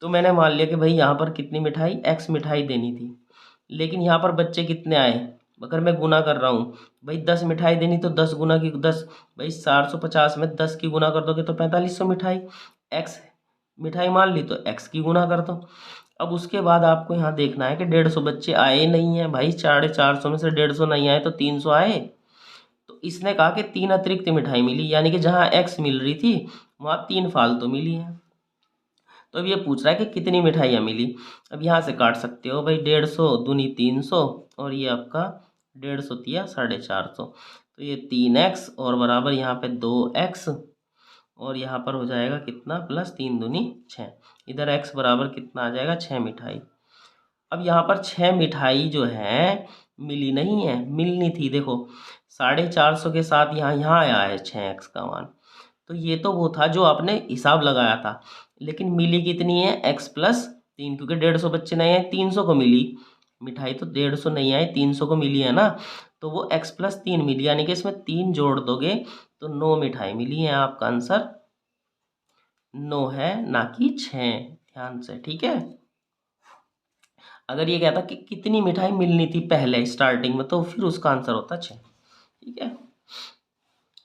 A: तो मैंने मान लिया कि भाई यहाँ पर कितनी मिठाई, x मिठाई देनी थी, लेकिन यहाँ पर बच्चे कितने आए, अगर मैं गुना कर रहा हूँ भाई 10 मिठाई देनी, तो 10 गुना की 10, भाई 450 में 10 की गुना कर दोगे तो 4500 मिठाई, x मिठाई मान ली तो x की गुना कर दो। अब उसके बाद आपको यहाँ देखना है कि 150 बच्चे आए नहीं हैं भाई, 450 में से 150 नहीं आए तो 300 आए। तो इसने कहा कि 3 अतिरिक्त मिठाई मिली, यानी कि जहाँ x मिल रही थी वहाँ 3 फालतू मिली है। तो अब ये पूछ रहा है कि कितनी मिठाइयाँ मिली। अब यहाँ से काट सकते हो भाई, 150 दूनी 300, और ये आपका 150 तिया 450, तो ये 3x और बराबर यहाँ पे 2x, और यहाँ पर हो जाएगा कितना प्लस 3 दूनी 6, इधर x बराबर कितना आ जाएगा 6 मिठाई। अब यहाँ पर 6 मिठाई जो है मिली नहीं है, मिलनी थी। देखो 450 के साथ यहाँ आया है 6x का मान, तो ये तो वो था जो आपने हिसाब लगाया था, लेकिन मिली कितनी है x+3, क्योंकि 150 बच्चे नहीं आए, 300 को मिली मिठाई, तो 150 नहीं आए 300 को मिली है ना, तो वो x+3 मिली, यानी कि इसमें 3 जोड़ दोगे तो 9 मिठाई मिली है। आपका आंसर 9 है, ना कि 6। ध्यान से, ठीक है। अगर ये कहता कि कितनी मिठाई मिलनी थी पहले स्टार्टिंग में, तो फिर उसका आंसर होता 6, ठीक है।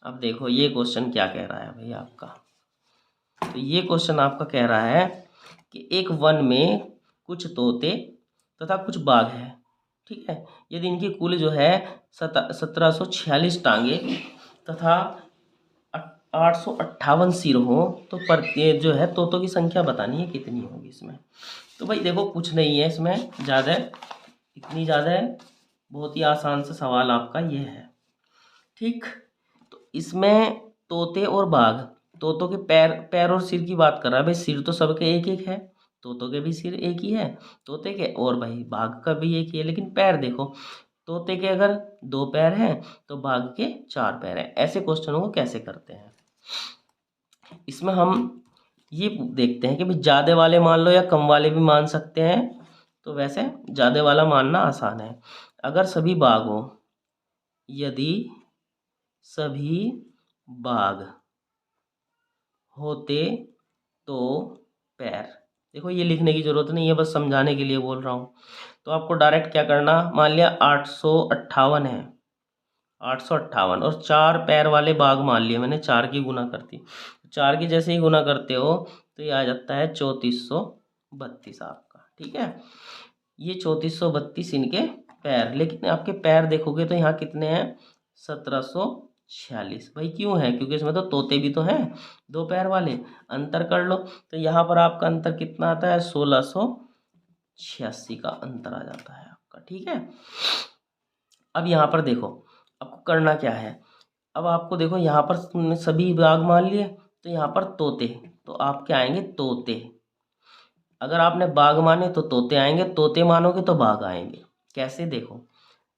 A: अब देखो ये क्वेश्चन क्या कह रहा है भाई आपका। तो ये क्वेश्चन आपका कह रहा है कि एक वन में कुछ तोते तथा कुछ बाघ है, ठीक है। यदि इनकी कुल जो है 1746 टांगे तथा 858 सिर हो, तो प्रत्येक जो है तोतों की संख्या बतानी है कितनी होगी इसमें। तो भाई देखो कुछ नहीं है इसमें ज़्यादा, इतनी ज़्यादा है, बहुत ही आसान सा सवाल आपका ये है, ठीक। तो इसमें तोते और बाघ, तोतों के पैर और सिर की बात कर रहा है भाई। सिर तो सबके एक एक है, तोतों के भी सिर एक ही है तोते के, और भाई बाघ का भी एक ही है। लेकिन पैर देखो, तोते के अगर 2 पैर हैं तो बाघ के 4 पैर हैं। ऐसे क्वेश्चनों को कैसे करते हैं, इसमें हम ये देखते हैं कि भाई ज़्यादा वाले मान लो या कम वाले भी मान सकते हैं। तो वैसे ज़्यादा वाला मानना आसान है। अगर सभी बाघ हो, यदि सभी बाघ होते तो पैर, देखो ये लिखने की ज़रूरत नहीं है, बस समझाने के लिए बोल रहा हूँ। तो आपको डायरेक्ट क्या करना, मान लिया 858 है, 858 और 4 पैर वाले बाघ मान लिए मैंने, 4 की गुना करती, 4 की जैसे ही गुना करते हो तो ये आ जाता है 3432 आपका, ठीक है। ये 3432 इनके पैर, लेकिन आपके पैर देखोगे तो यहाँ कितने हैं, 1746। भाई क्यों है, क्योंकि इसमें तो तोते भी तो हैं 2 पैर वाले। अंतर कर लो तो यहाँ पर आपका अंतर कितना आता है, 1686 का अंतर आ जाता है आपका, ठीक है। अब यहाँ पर देखो आपको करना क्या है। अब आपको देखो यहाँ पर तुमने सभी बाघ मान लिए, तो यहाँ पर तोते, तो आपके आएंगे तोते। अगर आपने बाघ माने तो तोते आएंगे, तोते मानोगे तो बाघ आएंगे। कैसे, देखो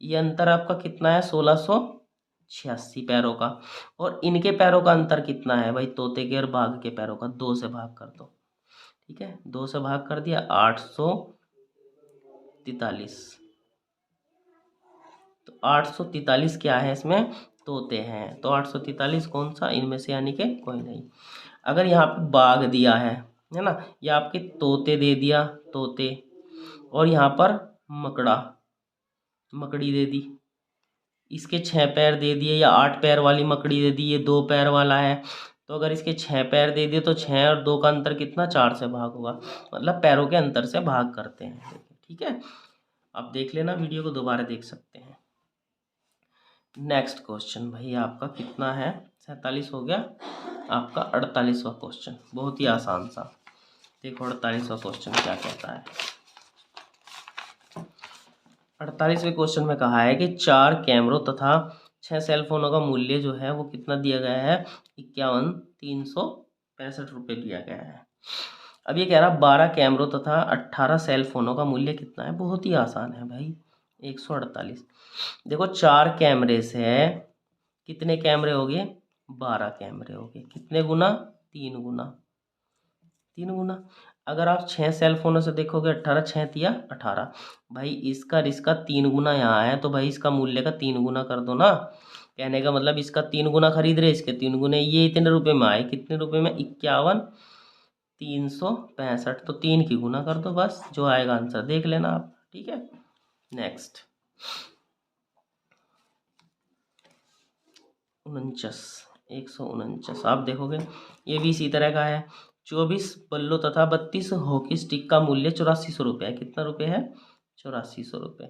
A: ये अंतर आपका कितना है, 1686 पैरों का। और इनके पैरों का अंतर कितना है भाई, तोते के और बाघ के पैरों का, 2 से भाग कर दो, ठीक है। 2 से भाग कर दिया, 843। तो 843 क्या है इसमें, तोते हैं। तो 843 कौन सा, इनमें से यानी कि कोई नहीं। अगर यहाँ पे बाघ दिया है ना, या आपके तोते दे दिया, तोते, और यहाँ पर मकड़ी दे दी, इसके 6 पैर दे दिए, या 8 पैर वाली मकड़ी दे दी, ये 2 पैर वाला है। तो अगर इसके 6 पैर दे दिए तो 6 और 2 का अंतर कितना, 4 से भाग होगा, मतलब पैरों के अंतर से भाग करते हैं, ठीक है। आप देख लेना, वीडियो को दोबारा देख सकते हैं। नेक्स्ट क्वेश्चन भाई आपका कितना है, 47 हो गया। आपका 48वां क्वेश्चन, बहुत ही आसान सा। देखो 48वां क्वेश्चन क्या कहता है। 48वें क्वेश्चन में कहा है कि 4 कैमरों तथा 6 सेलफोनों का मूल्य जो है वो कितना दिया गया है, 51,365 रुपये दिया गया है। अब ये कह रहा 12 कैमरों तथा 18 सेलफोनों का मूल्य कितना है। बहुत ही आसान है भाई, 148। देखो 4 कैमरे से कितने कैमरे हो गए, 12 कैमरे हो गए, कितने गुना, 3 गुना, 3 गुना। अगर आप 6 सेल फोनों से देखोगे, 18 6 तिया 18, भाई इसका और इसका 3 गुना यहाँ है, तो भाई इसका मूल्य का 3 गुना कर दो ना। कहने का मतलब इसका 3 गुना खरीद रहे, इसके 3 गुने, ये इतने रुपए में आए, कितने रुपए में, 51,365। तो 3 की गुना कर दो, बस जो आएगा आंसर देख लेना आप, ठीक है। नेक्स्ट 149 आप देखोगे, ये भी इसी तरह का है। 24 बल्लों तथा 32 हॉकी स्टिक का मूल्य 8400 रुपये है। कितना रुपये है, 8400 रुपये।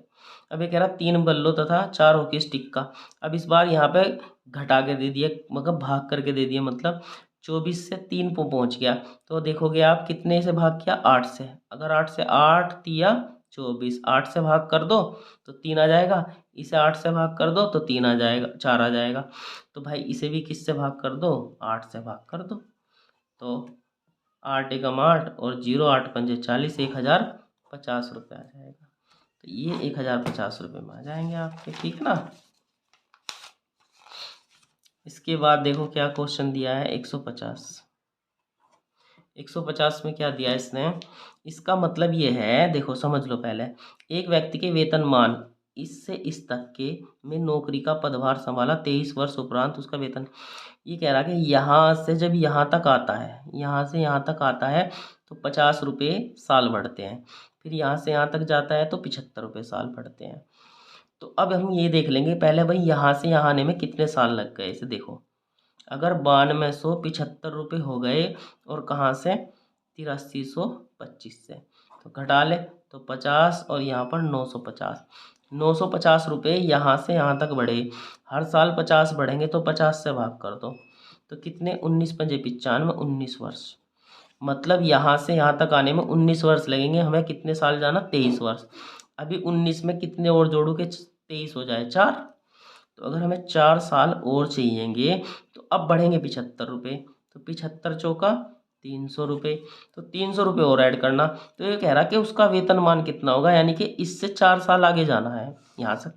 A: अब ये कह रहा 3 बल्लों तथा 4 हॉकी स्टिक का। अब इस बार यहाँ पे घटा के दे दिए, मतलब भाग करके दे दिए, मतलब 24 से 3 पे पहुँच गया। तो देखोगे आप कितने से भाग किया, 8 से। अगर 8 से 8 तिया 24, 8 से भाग कर दो तो 3 आ जाएगा, इसे 8 से भाग कर दो तो 3 आ जाएगा, 4 आ जाएगा। तो भाई इसे भी किससे भाग कर दो, 8 से भाग कर दो। तो 8 एकम 8 और 0 8 पंजे 40, 1050 रुपये आ जाएगा। तो ये 1050 रुपये में आ जाएंगे आपके, ठीक ना। इसके बाद देखो क्या क्वेश्चन दिया है, 150। 150 में क्या दिया है इसने, इसका मतलब ये है, देखो समझ लो पहले। एक व्यक्ति के वेतनमान इससे इस तक के में नौकरी का पदभार संभाला, 23 वर्ष उपरांत उसका वेतन। ये कह रहा कि यहाँ से जब यहाँ तक आता है, यहाँ से यहाँ तक आता है तो 50 रुपये साल बढ़ते हैं, फिर यहाँ से यहाँ तक जाता है तो 75 रुपये साल बढ़ते हैं। तो अब हम ये देख लेंगे पहले भाई यहाँ से यहाँ आने में कितने साल लग गए इसे देखो। अगर 9275 रुपये हो गए और कहाँ से 8325 से, तो घटा ले तो 50 और यहाँ पर 950, 950 रुपये यहाँ से यहाँ तक बढ़े, हर साल 50 बढ़ेंगे तो 50 से भाग कर दो, तो कितने 19 पंजे 95, 19 वर्ष। मतलब यहाँ से यहाँ तक आने में 19 वर्ष लगेंगे, हमें कितने साल जाना 23 वर्ष। अभी 19 में कितने और जोड़ू के 23 हो जाए 4, तो अगर हमें 4 साल और चाहिएंगे तो अब बढ़ेंगे 75 रुपये, तो 75 चौका 300 रुपये, तो 300 रुपये और ऐड करना। तो ये कह रहा कि उसका वेतनमान कितना होगा, यानी कि इससे 4 साल आगे जाना है, यहाँ से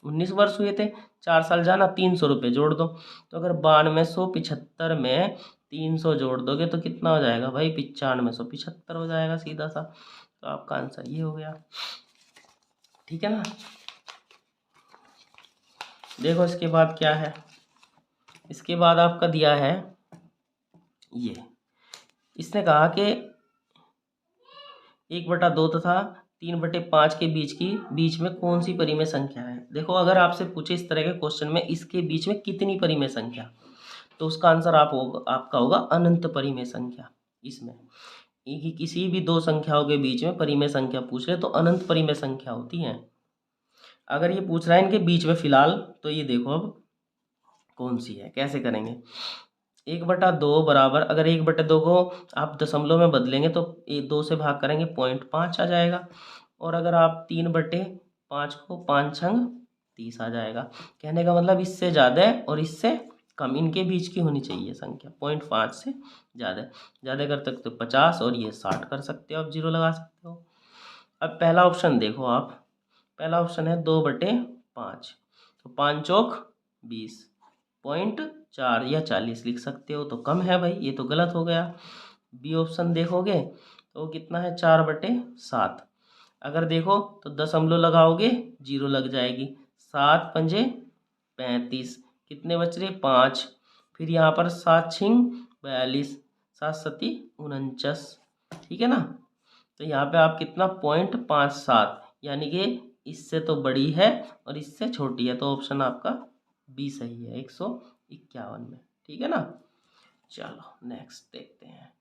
A: 19 वर्ष हुए थे, 4 साल जाना, 300 रुपये जोड़ दो। तो अगर 9275 में 300 जोड़ दोगे तो कितना हो जाएगा भाई 9575 हो जाएगा सीधा सा। तो आपका आंसर ये हो गया, ठीक है ना। देखो इसके बाद क्या है, इसके बाद आपका दिया है ये, इसने कहा कि 1/2 तथा 3/5 के बीच में कौन सी परिमेय संख्या है। देखो अगर आपसे पूछे इस तरह के क्वेश्चन में इसके बीच में कितनी परिमेय संख्या, तो उसका आंसर आपका होगा अनंत परिमेय संख्या। इसमें किसी भी दो संख्याओं के बीच में परिमेय संख्या पूछ रहे तो अनंत परिमेय संख्या होती है। अगर ये पूछ रहा है इनके बीच में फिलहाल, तो ये देखो अब कौन सी है, कैसे करेंगे। 1/2 बराबर, अगर 1/2 को आप दशमलव में बदलेंगे तो 2 से भाग करेंगे 0.5 आ जाएगा, और अगर आप 3/5 को 5 छंग 30 आ जाएगा। कहने का मतलब इससे ज़्यादा है और इससे कम, इनके बीच की होनी चाहिए संख्या 0.5 से ज़्यादा। ज़्यादा कर सकते हो 50 और ये 60 कर सकते हो, आप 0 लगा सकते हो। अब पहला ऑप्शन देखो आप, पहला ऑप्शन है 2/5, तो 5 चौक 20, 0.4 या 40 लिख सकते हो, तो कम है भाई, ये तो गलत हो गया। बी ऑप्शन देखोगे तो कितना है 4/7, अगर देखो तो दशमलव लगाओगे 0 लग जाएगी, 7 पंजे 35, कितने बच रहे 5, फिर यहाँ पर 7 छिंग 42, 7 सती 49, ठीक है ना। तो यहाँ पे आप कितना 0.57, यानी कि इससे तो बड़ी है और इससे छोटी है, तो ऑप्शन आपका बी सही है 151 में, ठीक है ना। चलो नेक्स्ट देखते हैं।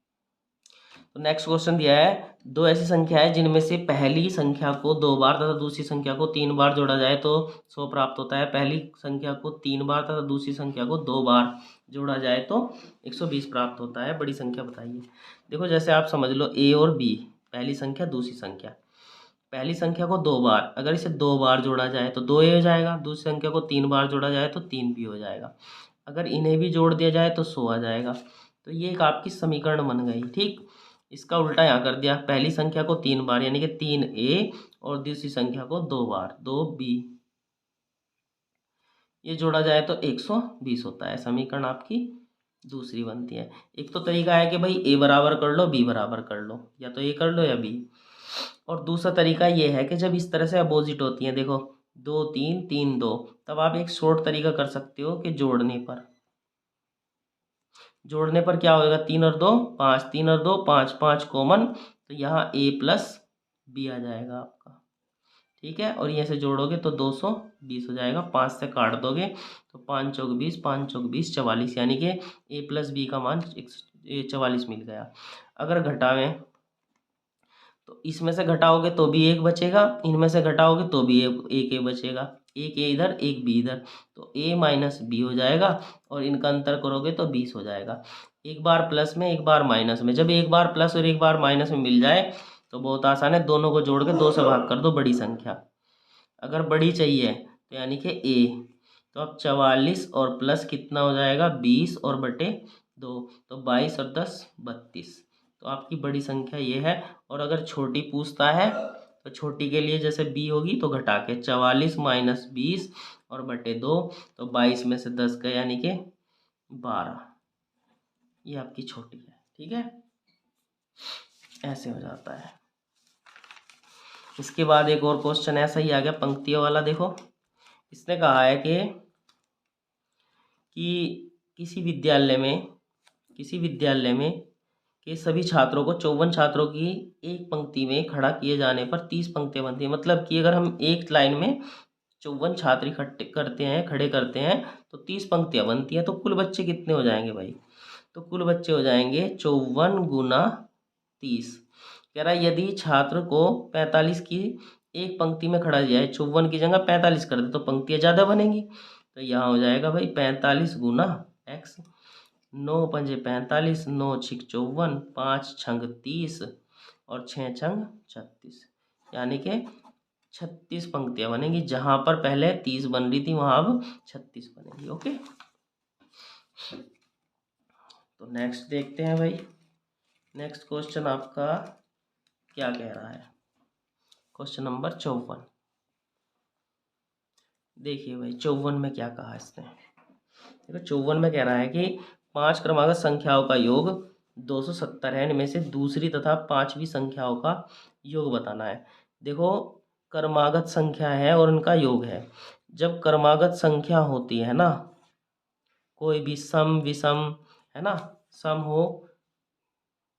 A: तो नेक्स्ट क्वेश्चन दिया है, दो ऐसी संख्या है जिनमें से पहली संख्या को 2 बार तथा दूसरी संख्या को 3 बार जोड़ा जाए तो 100 प्राप्त होता है। पहली संख्या को 3 बार तथा दूसरी संख्या को 2 बार जोड़ा जाए तो 120 प्राप्त होता है, बड़ी संख्या बताइए। देखो जैसे आप समझ लो ए और बी, पहली संख्या दूसरी संख्या, पहली संख्या को 2 बार, अगर इसे 2 बार जोड़ा जाए तो 2 ए हो जाएगा, दूसरी संख्या को 3 बार जोड़ा जाए तो 3 बी हो जाएगा, अगर इन्हें भी जोड़ दिया जाए तो 100 आ जाएगा। तो ये एक आपकी समीकरण बन गई, ठीक। इसका उल्टा यहाँ कर दिया, पहली संख्या को 3 बार यानी कि 3 ए और दूसरी संख्या को 2 बार 2 बी, ये जोड़ा जाए तो 120 होता है, समीकरण आपकी दूसरी बनती है। एक तो तरीका है कि भाई ए बराबर कर लो बी बराबर कर लो, या तो ए कर लो या बी। और दूसरा तरीका ये है कि जब इस तरह से अपोजिट होती हैं, देखो 2 3 3 2, तब आप एक शॉर्ट तरीका कर सकते हो कि जोड़ने पर क्या होगा, 3 और 2 5, 3 और 2 5, 5 कॉमन, तो यहाँ ए प्लस बी आ जाएगा आपका, ठीक है। और ये से जोड़ोगे तो 220 हो जाएगा, 5 से काट दोगे तो 5 चौक 20, 5 चौक 20 44, यानी कि ए प्लस बी का मान 44 मिल गया। अगर घटावें तो इसमें से घटाओगे तो भी एक बचेगा, इनमें से घटाओगे तो भी एक ए बचेगा, एक ए इधर एक बी इधर, तो ए माइनस बी हो जाएगा, और इनका अंतर करोगे तो 20 हो जाएगा। एक बार प्लस में एक बार माइनस में, जब एक बार प्लस और एक बार माइनस में मिल जाए तो बहुत आसान है, दोनों को जोड़ के 2 से भाग कर दो बड़ी संख्या। अगर बड़ी चाहिए तो यानी कि ए, तो अब 44 और प्लस कितना हो जाएगा 20 और बटे 2, तो 22 और 10 32, तो आपकी बड़ी संख्या ये है। और अगर छोटी पूछता है तो छोटी के लिए जैसे बी होगी तो घटा के 44 माइनस 20 और बटे 2, तो 22 में से 10 गए यानी कि 12, ये आपकी छोटी है, ठीक है, ऐसे हो जाता है। इसके बाद एक और क्वेश्चन ऐसा ही आ गया पंक्तियों वाला। देखो इसने कहा है कि किसी विद्यालय में के सभी छात्रों को 54 छात्रों की एक पंक्ति में खड़ा किए जाने पर 30 पंक्तियां बनती हैं। मतलब कि अगर हम एक लाइन में 54 छात्र इकट्ठे करते हैं, खड़े करते हैं, तो 30 पंक्तियां बनती हैं। तो कुल बच्चे कितने हो जाएंगे भाई? तो कुल बच्चे हो जाएंगे 54 गुना 30। कह रहा है यदि छात्र को 45 की एक पंक्ति में खड़ा किया है, 54 की जगह 45 कर दे तो पंक्तियां ज़्यादा बनेंगी। तो यहाँ हो जाएगा भाई 45 गुना x। 9 पंजे 45, 9 छिक 54, 5 छंग 30 और 6 छंग 36, यानी कि 36 पंक्तियां बनेंगी। जहां पर पहले 30 बन रही थी वहां अब 36 बनेंगी। ओके, तो नेक्स्ट देखते हैं भाई। नेक्स्ट क्वेश्चन आपका क्या कह रहा है? Question number 54। देखिए भाई 54 में क्या कहा इसने। देखो 54 में कह रहा है कि 5 क्रमागत संख्याओं का योग 270 है। इनमें से दूसरी तथा पांचवी संख्याओं का योग बताना है। देखो क्रमागत संख्या है और उनका योग है। जब क्रमागत संख्या होती है ना, कोई भी सम विषम है ना, सम हो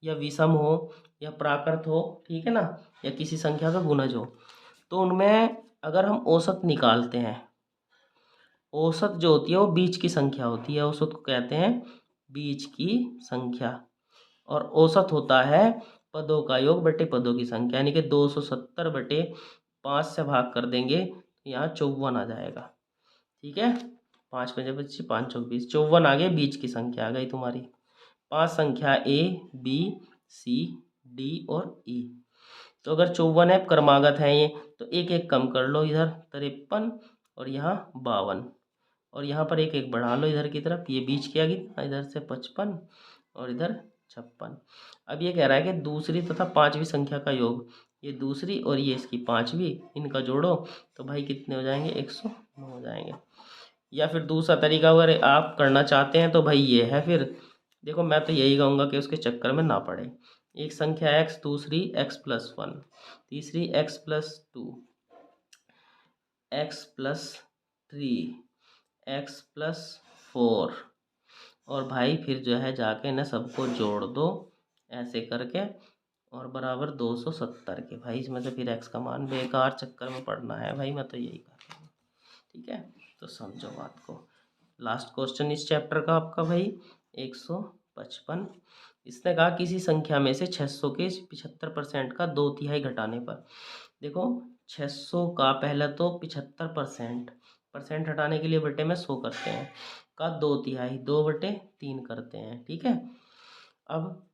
A: या विषम हो या प्राकृत हो, ठीक है ना, या किसी संख्या का गुणज हो, तो उनमें अगर हम औसत निकालते हैं, औसत जो होती है वो बीच की संख्या होती है। औसत को कहते हैं बीच की संख्या। और औसत होता है पदों का योग बटे पदों की संख्या, यानी कि 270 बटे 5 से भाग कर देंगे तो यहाँ 54 आ जाएगा। ठीक है, 5 पंजे 25, 5 चौक 20, 54 आ गए, बीच की संख्या आ गई तुम्हारी। 5 संख्या A B C D और E। तो अगर 54 है, क्रमागत है ये, तो एक एक कम कर लो, इधर 53 और यहाँ 52, और यहाँ पर एक एक बढ़ा लो इधर की तरफ। ये बीच की आ गई, इधर से 55 और इधर 56। अब ये कह रहा है कि दूसरी तथा पांचवी संख्या का योग, ये दूसरी और ये इसकी पांचवी, इनका जोड़ो तो भाई कितने हो जाएंगे? 109 हो जाएंगे। या फिर दूसरा तरीका अगर आप करना चाहते हैं तो भाई ये है। फिर देखो मैं तो यही कहूँगा कि उसके चक्कर में ना पड़े। एक संख्या x, दूसरी x+1, तीसरी x+2, x+3, x+4, और भाई फिर जो है जाके इन्हें सबको जोड़ दो ऐसे करके, और बराबर 270 के। भाई इसमें से फिर x का मान, बेकार चक्कर में पड़ना है भाई, मैं तो यही कहता हूँ। ठीक है, तो समझो बात को। लास्ट क्वेश्चन इस चैप्टर का आपका भाई 155। इसने कहा किसी संख्या में से 600 के 75% का 2/3 घटाने पर। देखो 600 का पहले तो 75% परसेंट हटाने के लिए बटे में 100 करते हैं, का 2/3 2/3 करते हैं। ठीक है, अब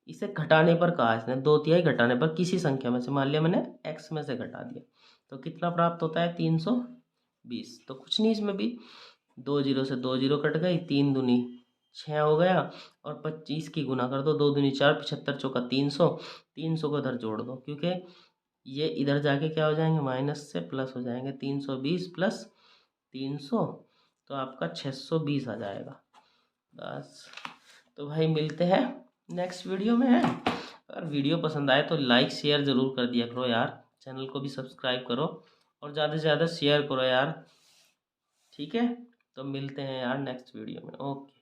A: इसे घटाने पर कहा इसने, 2/3 घटाने पर किसी संख्या में से, मान लिया मैंने x में से घटा दिया, तो कितना प्राप्त होता है? 320। तो कुछ नहीं, इसमें भी 2 जीरो से 2 जीरो कट गई, 3 दूनी 6 हो गया, और 25 की गुना कर दो, 2 दूनी 4, 75 चौका 300, 300 को इधर जोड़ दो, क्योंकि ये इधर जाके क्या हो जाएंगे? माइनस से प्लस हो जाएंगे। 320 प्लस 300 तो आपका 620 आ जाएगा। बस, तो भाई मिलते हैं नेक्स्ट वीडियो में है। अगर वीडियो पसंद आए तो लाइक शेयर ज़रूर कर दिया करो यार, चैनल को भी सब्सक्राइब करो और ज़्यादा से ज़्यादा शेयर करो यार। ठीक है, तो मिलते हैं यार नेक्स्ट वीडियो में। ओके।